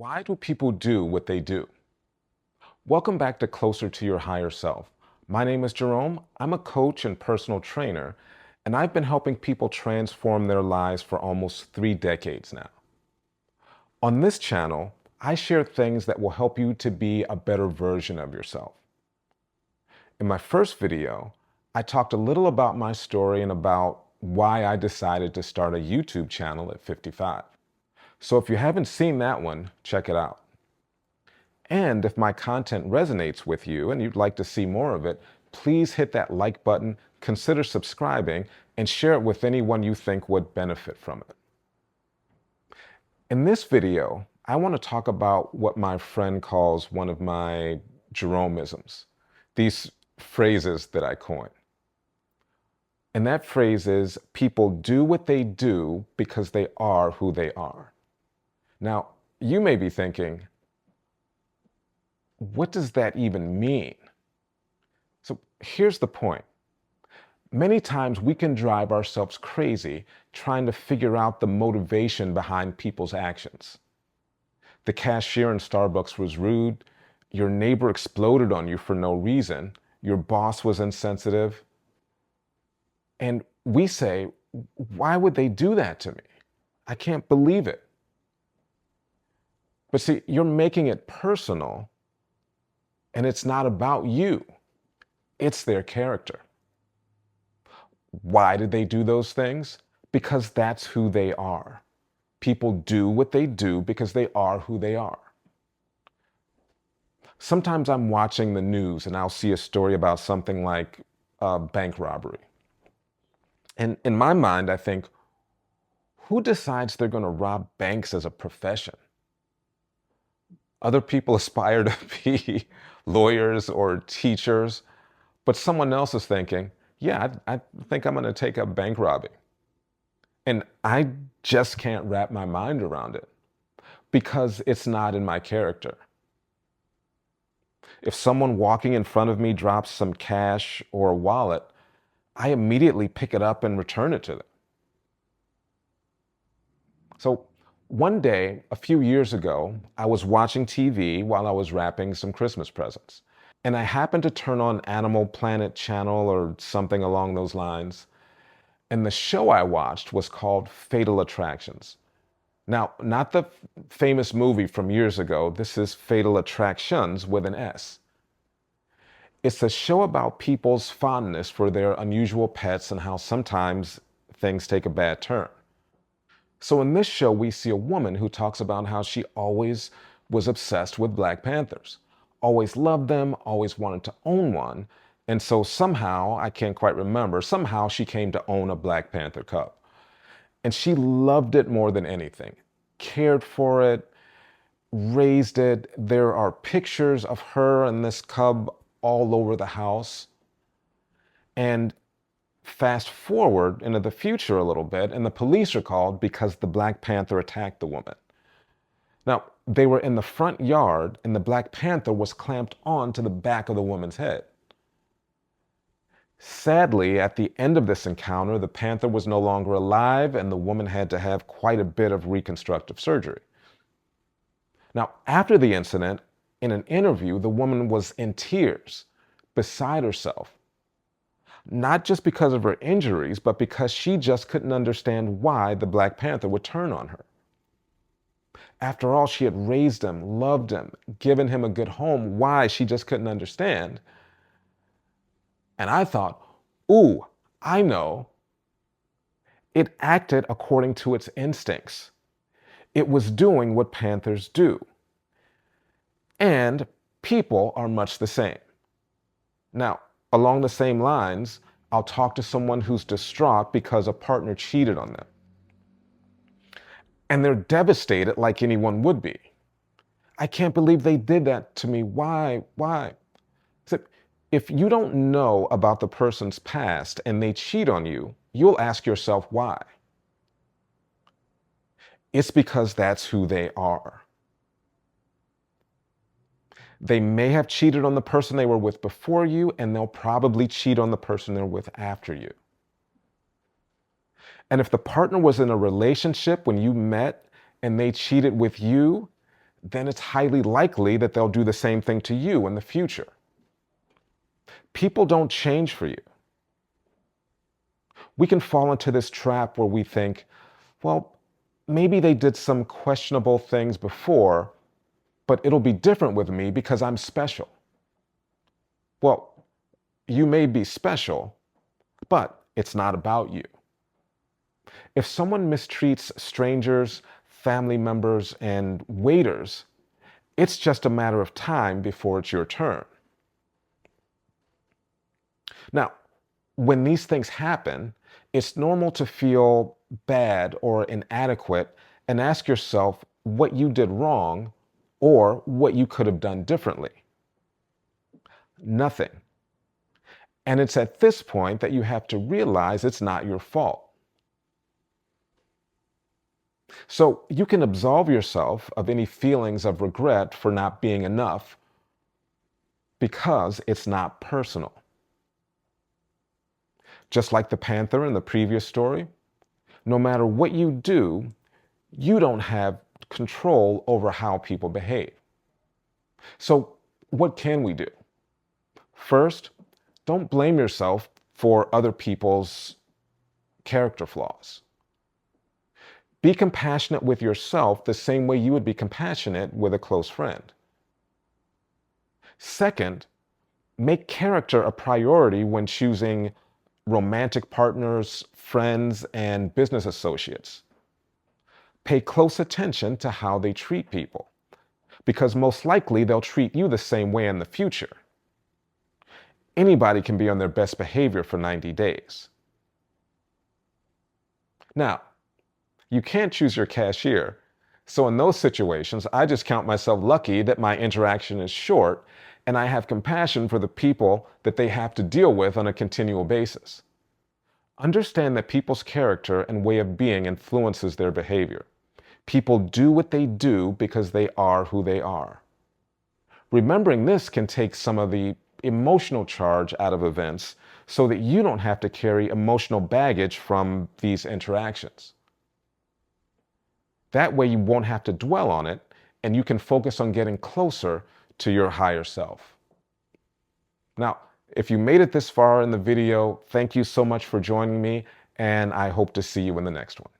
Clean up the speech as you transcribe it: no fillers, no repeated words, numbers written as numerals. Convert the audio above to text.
Why do people do what they do? Welcome back to Closer to Your Higher Self. My name is Jerome. I'm a coach and personal trainer, and I've been helping people transform their lives for almost 3 decades now. On this channel, I share things that will help you to be a better version of yourself. In my first video, I talked a little about my story and about why I decided to start a YouTube channel at 55. So if you haven't seen that one, check it out. And if my content resonates with you and you'd like to see more of it, please hit that like button, consider subscribing, and share it with anyone you think would benefit from it. In this video, I want to talk about what my friend calls one of my Jeromeisms, these phrases that I coin. And that phrase is, people do what they do because they are who they are. Now, you may be thinking, what does that even mean? So here's the point. Many times we can drive ourselves crazy trying to figure out the motivation behind people's actions. The cashier in Starbucks was rude. Your neighbor exploded on you for no reason. Your boss was insensitive. And we say, why would they do that to me? I can't believe it. But see, you're making it personal, and it's not about you. It's their character. Why did they do those things? Because that's who they are. People do what they do because they are who they are. Sometimes I'm watching the news and I'll see a story about something like a bank robbery. And in my mind, I think, who decides they're going to rob banks as a profession? Other people aspire to be lawyers or teachers, but someone else is thinking, yeah, I think I'm going to take up bank robbing. And I just can't wrap my mind around it because it's not in my character. If someone walking in front of me drops some cash or a wallet, I immediately pick it up and return it to them. So one day, a few years ago, I was watching TV while I was wrapping some Christmas presents. And I happened to turn on Animal Planet channel or something along those lines. And the show I watched was called Fatal Attractions. Now, not the famous movie from years ago. This is Fatal Attractions with an S. It's a show about people's fondness for their unusual pets and how sometimes things take a bad turn. So in this show, we see a woman who talks about how she always was obsessed with Black Panthers, always loved them, always wanted to own one. And so somehow, I can't quite remember, somehow she came to own a Black Panther cub. And she loved it more than anything, cared for it, raised it. There are pictures of her and this cub all over the house. And fast forward into the future a little bit, and the police are called because the Black Panther attacked the woman. Now, they were in the front yard, and the Black Panther was clamped onto the back of the woman's head. Sadly, at the end of this encounter, the panther was no longer alive, and the woman had to have quite a bit of reconstructive surgery. Now, after the incident, in an interview, the woman was in tears, beside herself. Not just because of her injuries, but because she just couldn't understand why the Black Panther would turn on her. After all, she had raised him, loved him, given him a good home. Why? She just couldn't understand. And I thought, ooh, I know. It acted according to its instincts. It was doing what panthers do. And people are much the same. Now, along the same lines, I'll talk to someone who's distraught because a partner cheated on them. And they're devastated like anyone would be. I can't believe they did that to me. Why? So if you don't know about the person's past and they cheat on you, you'll ask yourself why. It's because that's who they are. They may have cheated on the person they were with before you, and they'll probably cheat on the person they're with after you. And if the partner was in a relationship when you met and they cheated with you, then it's highly likely that they'll do the same thing to you in the future. People don't change for you. We can fall into this trap where we think, well, maybe they did some questionable things before, but it'll be different with me because I'm special. Well, you may be special, but it's not about you. If someone mistreats strangers, family members, and waiters, it's just a matter of time before it's your turn. Now, when these things happen, it's normal to feel bad or inadequate and ask yourself what you did wrong or what you could have done differently. Nothing. And it's at this point that you have to realize it's not your fault. So you can absolve yourself of any feelings of regret for not being enough because it's not personal. Just like the panther in the previous story, no matter what you do, you don't have control over how people behave. So what can we do? First, don't blame yourself for other people's character flaws. Be compassionate with yourself the same way you would be compassionate with a close friend. Second, make character a priority when choosing romantic partners, friends, and business associates. Pay close attention to how they treat people, because most likely they'll treat you the same way in the future. Anybody can be on their best behavior for 90 days. Now, you can't choose your cashier, so in those situations, I just count myself lucky that my interaction is short and I have compassion for the people that they have to deal with on a continual basis. Understand that people's character and way of being influences their behavior. People do what they do because they are who they are. Remembering this can take some of the emotional charge out of events so that you don't have to carry emotional baggage from these interactions. That way you won't have to dwell on it and you can focus on getting closer to your higher self. Now, if you made it this far in the video, thank you so much for joining me, and I hope to see you in the next one.